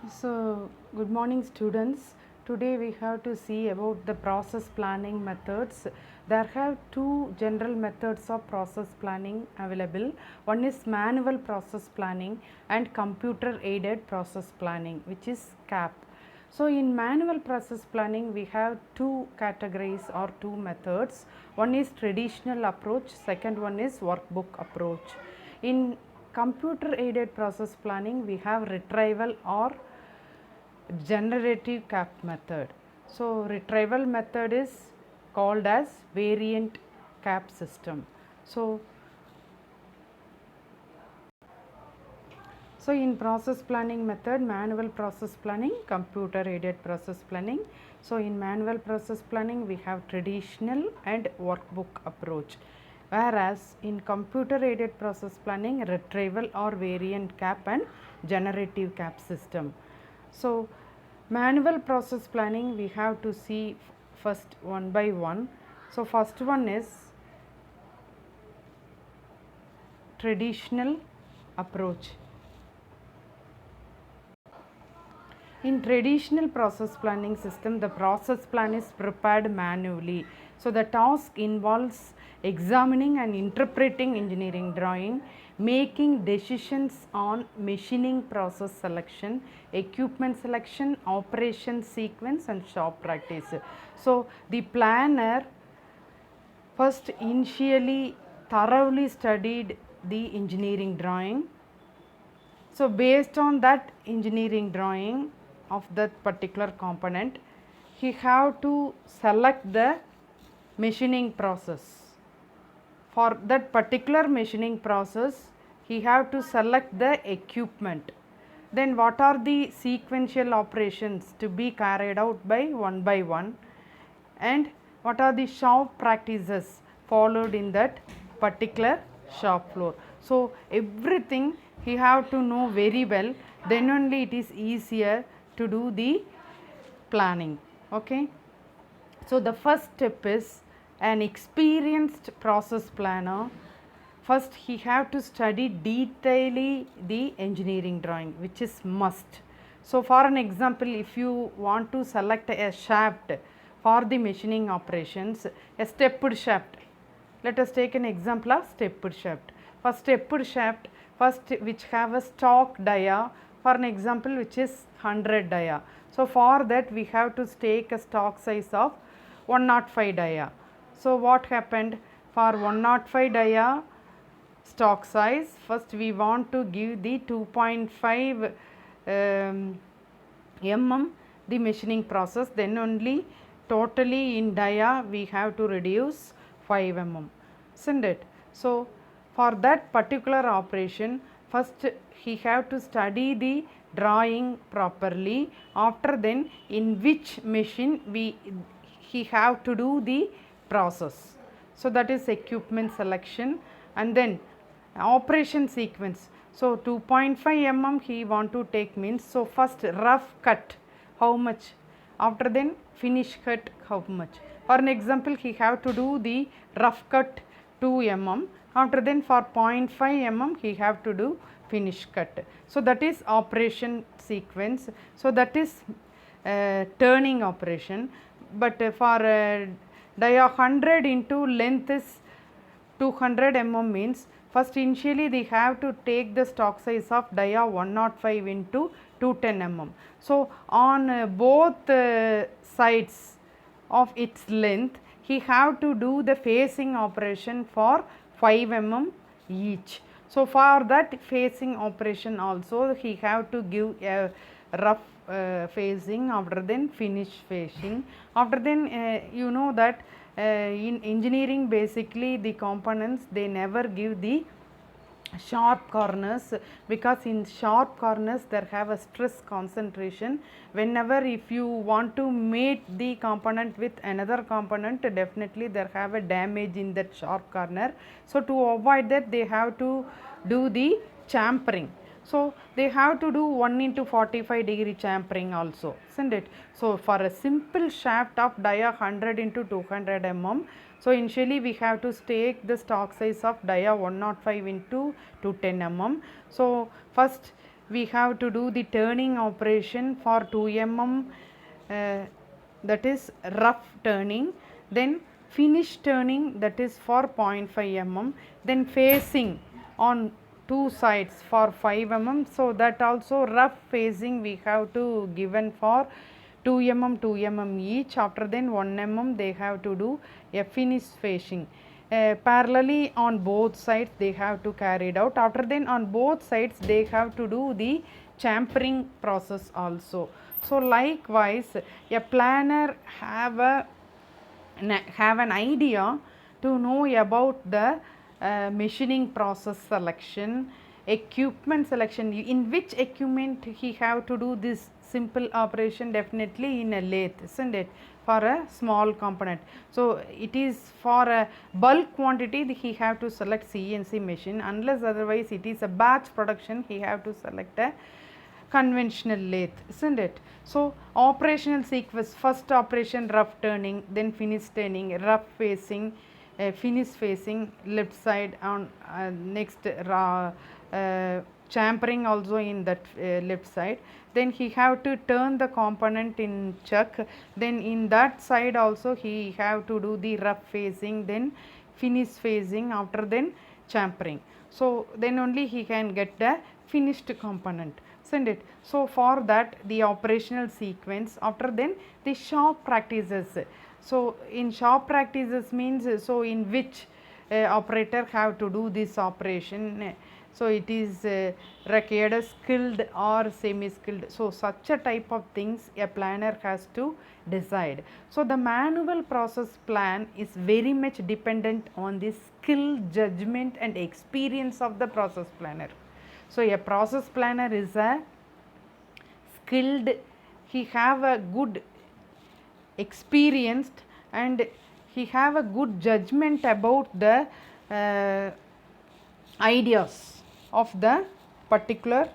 So, good morning students. Today we have to see about the process planning methods. There have two general methods of process planning available. One is manual process planning and computer aided process planning, which is CAP. So, in manual process planning we have two categories or two methods. One is traditional approach, second one is workbook approach. In computer aided process planning we have retrieval or generative cap method. So, retrieval method is called as variant cap system. So, in process planning method, manual process planning, computer aided process planning. So, in manual process planning we have traditional and workbook approach, whereas in computer aided process planning retrieval or variant cap and generative cap system. So, manual process planning we have to see first one by one. So, first one is traditional approach. In traditional process planning system, the process plan is prepared manually. So, the task involves examining and interpreting engineering drawing, making decisions on machining process selection, equipment selection, operation sequence and shop practice. So, the planner first initially thoroughly studied the engineering drawing. So, based on that engineering drawing of that particular component, he have to select the machining process. For that particular machining process, he have to select the equipment. Then what are the sequential operations to be carried out by one, and what are the shop practices followed in that particular shop floor. So, everything he have to know very well, then only it is easier to do the planning. Okay. So, the first step is an experienced process planner. First he have to study detailedly the engineering drawing, which is must. So, for an example, if you want to select a shaft for the machining operations, a stepped shaft, let us take an example of stepped shaft. For stepped shaft, first which have a stock dia, for an example which is 100 dia. So, for that we have to take a stock size of 105 dia. So, what happened for 105 dia stock size, first we want to give the 2.5 mm the machining process, then only totally in dia we have to reduce 5 mm, isn't it? So, for that particular operation, first he have to study the drawing properly, after then in which machine he have to do the process. So, that is equipment selection, and then operation sequence. So, 2.5 mm he want to take means, so first rough cut how much, after then finish cut how much. For an example, he have to do the rough cut 2 mm, after then for 0.5 mm he have to do finish cut. So, that is operation sequence. So, that is turning operation, but for dia 100 into length is 200 mm means, first initially they have to take the stock size of dia 105 into 210 mm. So, on both sides of its length he have to do the facing operation for 5 mm each. So, for that facing operation also he have to give a rough facing, after then finish facing, after then you know that in engineering basically the components they never give the sharp corners, because in sharp corners there have a stress concentration. Whenever if you want to mate the component with another component, definitely there have a damage in that sharp corner. So, to avoid that they have to do the chamfering. So, they have to do 1 into 45 degree chamfering also, isn't it? So, for a simple shaft of dia 100 into 200 mm, so initially we have to take the stock size of dia 105 into 210 mm. So, first we have to do the turning operation for 2 mm, that is rough turning, then finish turning, that is for 0.5 mm, then facing on two sides for 5 mm, so that also rough facing we have to given for 2 mm 2 mm each. After then 1 mm they have to do a finish facing. Parallelly on both sides they have to carry it out. After then on both sides they have to do the champering process also. So likewise a planner have an idea to know about the machining process selection, equipment selection, in which equipment he have to do this simple operation, definitely in a lathe, isn't it, for a small component. So it is for a bulk quantity he have to select CNC machine, unless otherwise it is a batch production he have to select a conventional lathe, isn't it? So operational sequence, first operation rough turning, then finish turning, rough facing, finish facing, left side on next champering also in that left side, then he have to turn the component in chuck, then in that side also he have to do the rough facing, then finish facing, after then champering. So then only he can get the finished component, isn't it? So for that the operational sequence, after then the shop practices. So in shop practices means, so in which operator have to do this operation, so it is required as skilled or semi skilled, so such a type of things a planner has to decide. So the manual process plan is very much dependent on the skill, judgment and experience of the process planner. So a process planner is a skilled, he have a good experienced and he have a good judgment about the ideas of the particular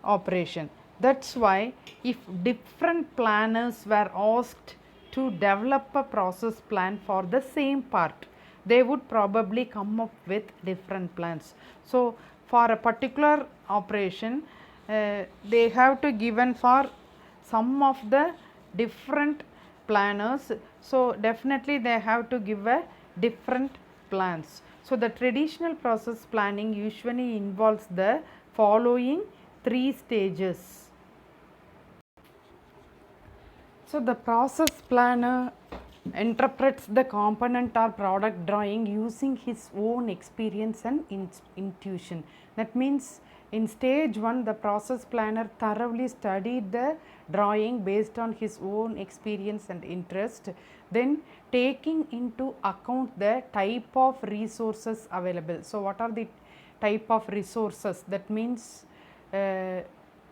operation. That's why if different planners were asked to develop a process plan for the same part, they would probably come up with different plans. So for a particular operation they have to given for some of the different planners, so definitely they have to give a different plans. So the traditional process planning usually involves the following three stages. So the process planner interprets the component or product drawing using his own experience and intuition. That means in stage 1 the process planner thoroughly studied the drawing based on his own experience and interest, then taking into account the type of resources available. So what are the type of resources? That means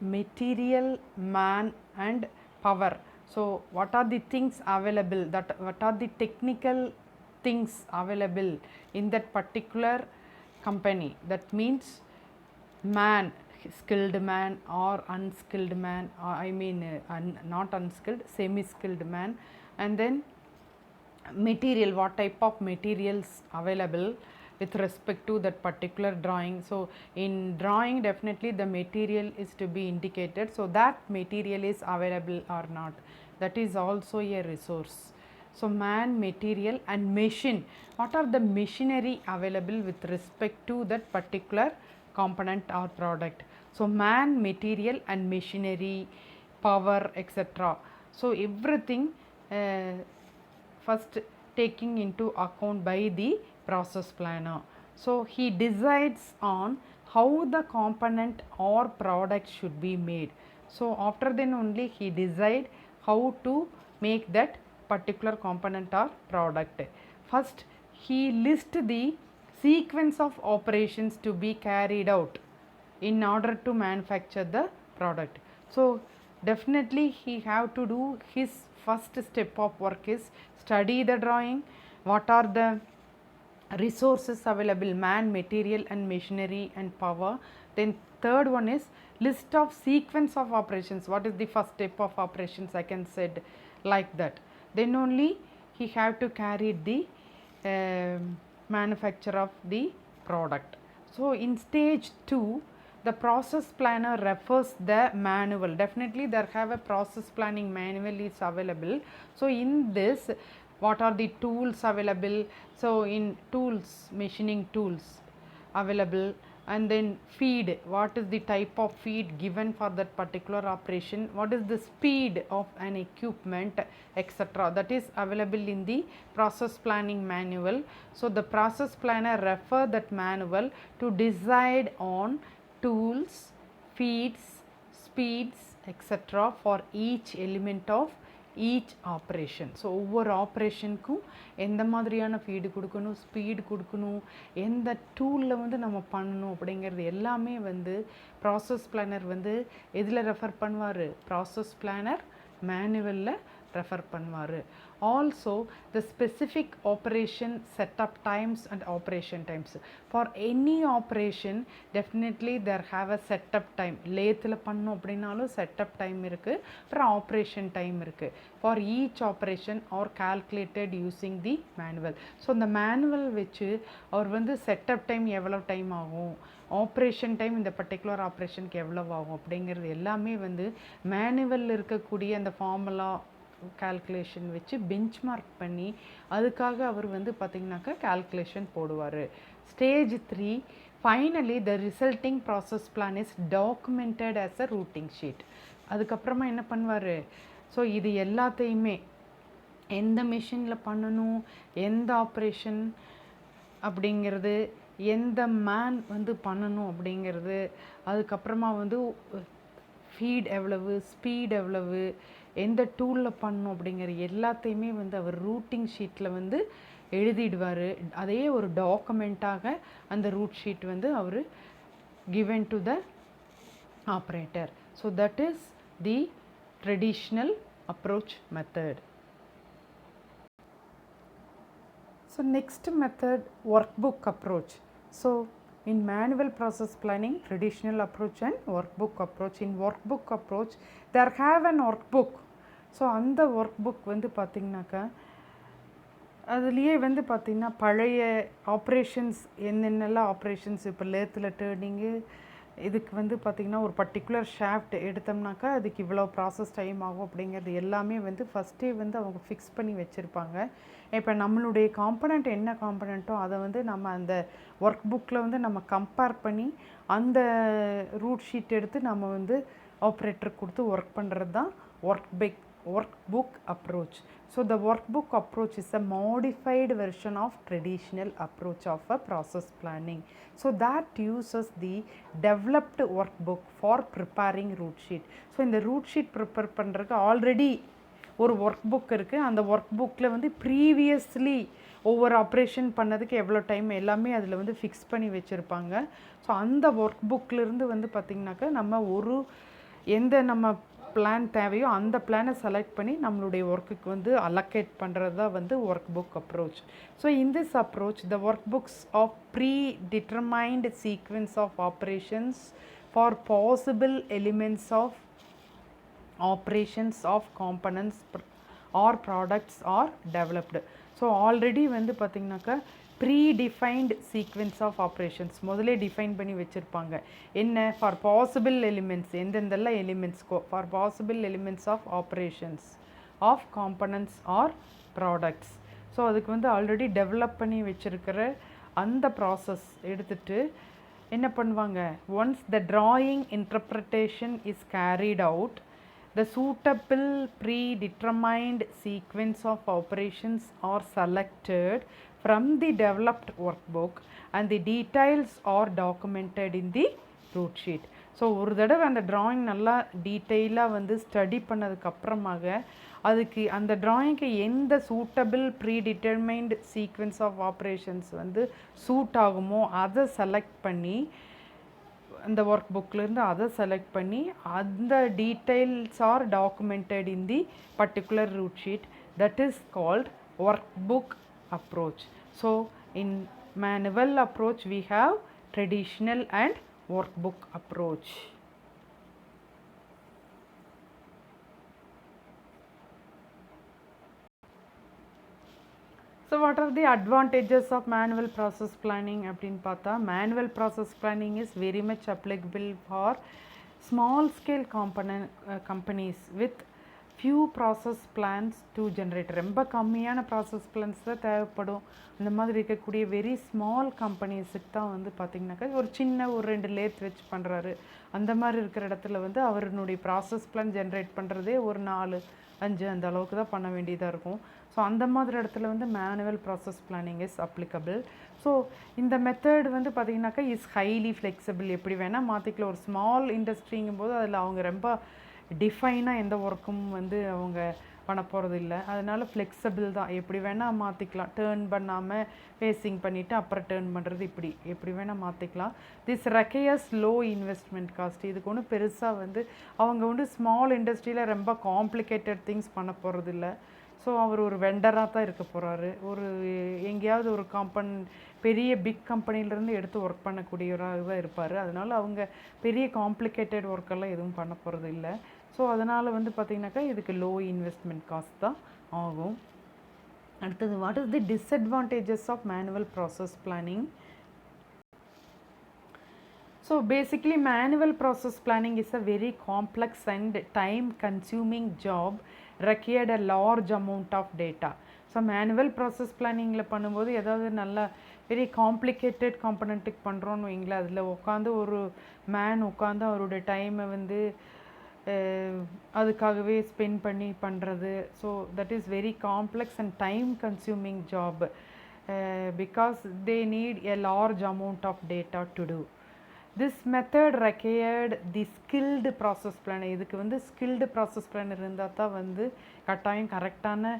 material, man and power. So what are the things available, that what are the technical things available in that particular company? That means man, skilled man or unskilled man, or I mean not unskilled, semi skilled man, and then material, what type of materials available with respect to that particular drawing. So in drawing definitely the material is to be indicated, so that material is available or not, that is also a resource. So man, material and machine, what are the machinery available with respect to that particular component or product. So man, material and machinery, power, etc. So everything first taking into account by the process planner. So he decides on how the component or product should be made. So after then only he decide how to make that particular component or product. First he lists the sequence of operations to be carried out in order to manufacture the product. So definitely he have to do, his first step of work is study the drawing, what are the resources available, man, material and machinery and power. Then third one is list of sequence of operations, what is the first step of operations, I can said like that. Then only he have to carry the manufacture of the product. So in stage 2 the process planner refers the manual. Definitely there have a process planning manual is available. So in this, what are the tools available? So in tools, machining tools available, and then feed, what is the type of feed given for that particular operation, what is the speed of an equipment, etc., that is available in the process planning manual. So the process planner refer that manual to decide on tools, feeds, speeds, etc., for each element of each operation. So ஒவ்வொரு ஆப்ரேஷனுக்கும் எந்த மாதிரியான feed கொடுக்கணும், speed கொடுக்கணும், எந்த டூலில் வந்து நம்ம பண்ணணும் அப்படிங்கிறது எல்லாமே வந்து ப்ராசஸ் பிளானர் வந்து எதில் ரெஃபர் பண்ணுவார்? ப்ராசஸ் பிளானர் மேனுவலில் ரெஃபர் பண்ணுவார். Also the specific operation setup times and operation times. For any operation definitely there have a setup time. லேத்தில் பண்ணோம் அப்படின்னாலும் setup time இருக்குது, அப்புறம் operation time இருக்குது. For each operation are calculated using the manual. So இந்த manual வச்சு அவர் வந்து setup time எவ்வளோ time ஆகும், ஆப்ரேஷன் டைம் இந்த பர்டிகுலர் ஆப்ரேஷனுக்கு எவ்வளோ ஆகும் அப்படிங்கிறது எல்லாமே வந்து மேனுவலில் இருக்கக்கூடிய அந்த ஃபார்முலா கால்குலேஷன் வச்சு பெஞ்ச்மார்க் பண்ணி அதுக்காக அவர் வந்து பார்த்திங்கனாக்கா கால்குலேஷன் போடுவார். Stage 3, finally the resulting process plan is documented as a routing sheet. அதுக்கப்புறமா என்ன பண்ணுவார்? ஸோ இது எல்லாத்தையுமே எந்த மிஷினில் பண்ணணும், எந்த ஆப்ரேஷன் அப்படிங்கிறது, எந்த மேன் வந்து பண்ணணும் அப்படிங்கிறது, அதுக்கப்புறமா வந்து ஃபீட் எவ்வளவு, ஸ்பீட் எவ்வளவு, எந்த டூலில் பண்ணணும் அப்படிங்கிற எல்லாத்தையுமே வந்து அவர் ரூட்டிங் ஷீட்டில் வந்து எழுதிடுவார். அதே ஒரு டாக்குமெண்ட்டாக அந்த ரூட் ஷீட் வந்து அவர் given to the operator. So that is the traditional approach method. So next method, workbook approach. So in manual process planning, traditional approach and workbook approach. In workbook approach there have an workbook. So அந்த work book வந்து பார்த்திங்கனாக்கா அதுலேயே வந்து பார்த்திங்கன்னா பழைய operations என்னென்னலாம் operations, இப்போ லேத்தில் turning, இதுக்கு வந்து பார்த்திங்கன்னா ஒரு பர்டிகுலர் ஷாஃப்ட் எடுத்தோம்னாக்கா அதுக்கு இவ்வளோ ப்ராசஸ் டைம் ஆகும் அப்படிங்கிறது எல்லாமே வந்து ஃபஸ்ட்டே வந்து அவங்க ஃபிக்ஸ் பண்ணி வச்சுருப்பாங்க. இப்போ நம்மளுடைய காம்பனண்ட் என்ன காம்பனண்ட்டோ அதை வந்து நம்ம அந்த ஒர்க் புக்கில் வந்து நம்ம கம்பேர் பண்ணி அந்த ரூட் ஷீட் எடுத்து நம்ம வந்து ஆப்ரேட்டருக்கு கொடுத்து ஒர்க் பண்ணுறது தான் workbook approach. So the workbook approach is a modified version of traditional approach of a process planning. So that uses the developed workbook for preparing root sheet. So இந்த root sheet prepare பண்ணுறதுக்கு already ஒரு work book இருக்குது. அந்த work புக்கில் வந்து previously ஒவ்வொரு operation பண்ணதுக்கு எவ்வளோ டைம் எல்லாமே அதில் வந்து ஃபிக்ஸ் பண்ணி வச்சுருப்பாங்க. ஸோ அந்த ஒர்க் புக்கிலேருந்து வந்து பார்த்திங்கனாக்கா நம்ம எந்த நம்ம பிளான் தேவையோ அந்த பிளானை செலக்ட் பண்ணி நம்மளுடைய ஒர்க்குக்கு வந்து அலோகேட் பண்ணுறது தான் வந்து work book approach. So in this approach the work books of predetermined sequence of operations for possible elements of operations of components or products are developed. So already வந்து பார்த்திங்கனாக்கா predefined sequence of operations முதலே define பண்ணி வச்சுருப்பாங்க. என்ன for possible elements, எந்தெந்தெல்லாம் எலிமெண்ட்ஸ்க்கோ for possible elements of operations of components or products. So அதுக்கு வந்து ஆல்ரெடி டெவலப் பண்ணி வச்சுருக்கிற அந்த ப்ராசஸ் எடுத்துகிட்டு என்ன பண்ணுவாங்க, once the drawing interpretation is carried out, the suitable predetermined sequence of operations are selected from the developed workbook and the details are documented in the root sheet. So ஒரு தடவை அந்த drawing நல்லா டீட்டெயிலாக வந்து study பண்ணதுக்கப்புறமாக அதுக்கு அந்த drawingக்கு எந்த suitable ப்ரீடிட்டர்மைன்டு sequence of operations வந்து சூட் ஆகுமோ அதை செலக்ட் பண்ணி அந்த ஒர்க் புக்லேருந்து அதை செலக்ட் பண்ணி அந்த details are documented in the particular route sheet, that is called work book approach. So in manual approach we have traditional and workbook approach. So what are the advantages of manual process planning அப்படின்னு பார்த்தா manual process planning is very much applicable for small scale companies with few process plans to generate. ரொம்ப கம்மியான process plans தான் தேவைப்படும். இந்த மாதிரி இருக்கக்கூடிய very small கம்பெனிஸுக்கு தான் வந்து பார்த்திங்கனாக்கா ஒரு சின்ன ஒரு 2 லேத் வச்சு பண்ணுறாரு, அந்த மாதிரி இருக்கிற இடத்துல வந்து அவருடைய ப்ராசஸ் பிளான் ஜென்ரேட் பண்ணுறதே ஒரு 4-5 அந்த அளவுக்கு தான் பண்ண வேண்டியதாக இருக்கும். ஸோ அந்த மாதிரி இடத்துல வந்து manual process planning is applicable. So இந்த மெத்தட் வந்து பார்த்திங்கனாக்கா இஸ் ஹைலி ஃப்ளெக்சிபிள், எப்படி வேணால் மாற்றிக்கலாம். ஒரு ஸ்மால் இண்டஸ்ட்ரிங்கும் போது அதில் அவங்க ரொம்ப டிஃபைனாக எந்த ஒர்க்கும் வந்து அவங்க பண்ண போகிறது இல்லை, அதனால் ஃப்ளெக்சிபிள் தான், எப்படி வேணால் மாற்றிக்கலாம். டேர்ன் பண்ணாமல் ஃபேஸிங் பண்ணிவிட்டு அப்புறம் டேர்ன் பண்ணுறது, எப்படி வேணால் மாற்றிக்கலாம். This requires low investment cost. இதுக்கு ஒன்றும் பெருசாக வந்து அவங்க வந்து ஸ்மால் இண்டஸ்ட்ரியில் ரொம்ப காம்ப்ளிகேட்டட் திங்ஸ் பண்ண போகிறது இல்லை. ஸோ அவர் ஒரு வெண்டராக தான் இருக்க போகிறாரு. ஒரு எங்கேயாவது ஒரு பெரிய பிக் கம்பெனிலேருந்து எடுத்து ஒர்க் பண்ணக்கூடியவராக தான் இருப்பார். அதனால் அவங்க பெரிய காம்ப்ளிகேட்டட் ஒர்க்கெல்லாம் எதுவும் பண்ண போகிறது இல்லை. ஸோ அதனால் வந்து பார்த்திங்கனாக்கா இதுக்கு லோ இன்வெஸ்ட்மெண்ட் காஸ்ட் தான் ஆகும். அடுத்தது, what is the disadvantages of manual process planning? So basically manual process planning is a very complex and time consuming job, required a large amount of data. So manual process planning பண்ணும்போது ஏதாவது நல்லா very complicated காம்பனண்ட்டுக்கு பண்ணுறோன்னு வைங்களேன், அதில் உட்காந்து ஒரு man உட்காந்து அவருடைய டைமை வந்து அதுக்காகவே ஸ்பெண்ட் பண்ணி பண்ணுறது. So that is very complex and time consuming job because they need a large amount of data to do. This method required the skilled process planner. இதுக்கு வந்து skilled process planner இருந்தால் தான் வந்து கட்டாயம் கரெக்டான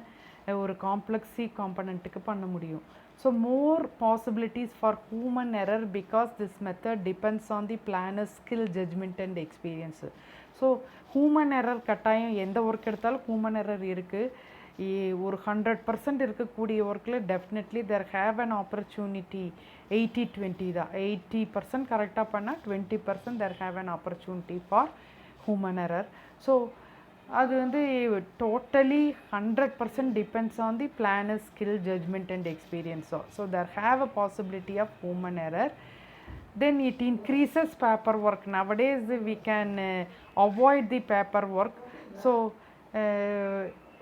ஒரு காம்ப்ளெக்ஸி காம்பனண்ட்டுக்கு பண்ண முடியும். So more possibilities for human error because this method depends on the planner skill, judgement and experience. So human error கட்டாயம் எந்த ஒர்க் எடுத்தாலும் ஹியூமன் எரர் இருக்குது. ஒரு 100% இருக்கக்கூடிய ஒர்க்கில் definitely there have an opportunity. 80-20 தான். 80% கரெக்டாக பண்ணால் 20% there have an opportunity for human error. So அது வந்து totally 100% depends on the planner skill, judgement and experience. So there have a possibility of human error. Then it increases paperwork. Nowadays we can avoid the paperwork. So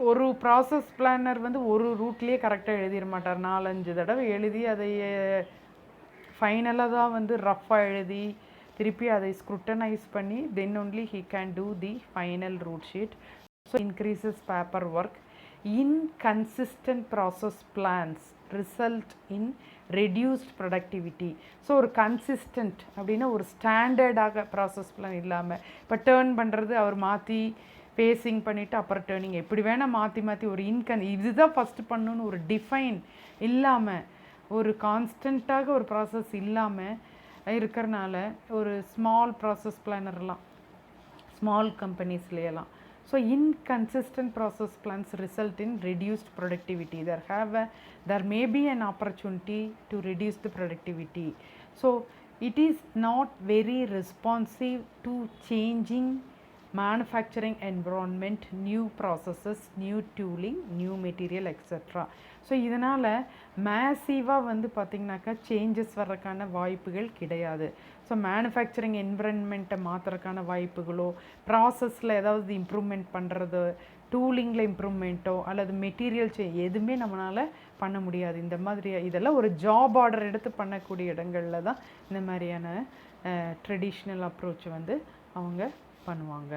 ஒரு process planar வந்து ஒரு ரூட்லேயே கரெக்டாக எழுதிட மாட்டார். 4-5 தடவை எழுதி அதை ஃபைனலாக தான் வந்து ரஃப்பாக எழுதி திருப்பி அதை ஸ்க்ரூட்டனைஸ் பண்ணி then only he can do the final route sheet. So increases paper work. Inconsistent process plans result in reduced productivity. So ஒரு கன்சிஸ்டன்ட் அப்படின்னா ஒரு ஸ்டாண்டர்டாக ப்ராசஸ் பிளான் இல்லாமல், இப்போ டேர்ன் பண்ணுறது அவர் மாற்றி பேசிங் பண்ணிவிட்டு அப்புறம் டேர்னிங் எப்படி வேணால் மாற்றி ஒரு இதுதான் ஃபஸ்ட்டு பண்ணணுன்னு ஒரு டிஃபைன் இல்லாமல், ஒரு கான்ஸ்டண்ட்டாக ஒரு ப்ராசஸ் இல்லாமல் இருக்கிறனால ஒரு ஸ்மால் ப்ராசஸ் பிளானர்லாம் ஸ்மால் கம்பெனிஸ்லையெல்லாம். So inconsistent process plans result in reduced productivity. there may be an opportunity to reduce the productivity. So it is not very responsive to changing manufacturing environment, new processes, new tooling, new material, etc. So இதனால் மேசிவாக வந்து பார்த்திங்கனாக்கா changes வர்றதுக்கான வாய்ப்புகள் கிடையாது. So manufacturing என்விரான்மெண்ட்டை மாற்றுறதுக்கான வாய்ப்புகளோ, ப்ராசஸில் ஏதாவது improvement பண்ணுறது, டூலிங்கில் இம்ப்ரூவ்மெண்ட்டோ அல்லது மெட்டீரியல் எதுவுமே நம்மளால் பண்ண முடியாது. இந்த மாதிரி இதெல்லாம் ஒரு ஜாப் ஆர்டர் எடுத்து பண்ணக்கூடிய இடங்களில் தான் இந்த மாதிரியான ட்ரெடிஷ்னல் அப்ரோச் வந்து அவங்க பண்ணுவாங்க.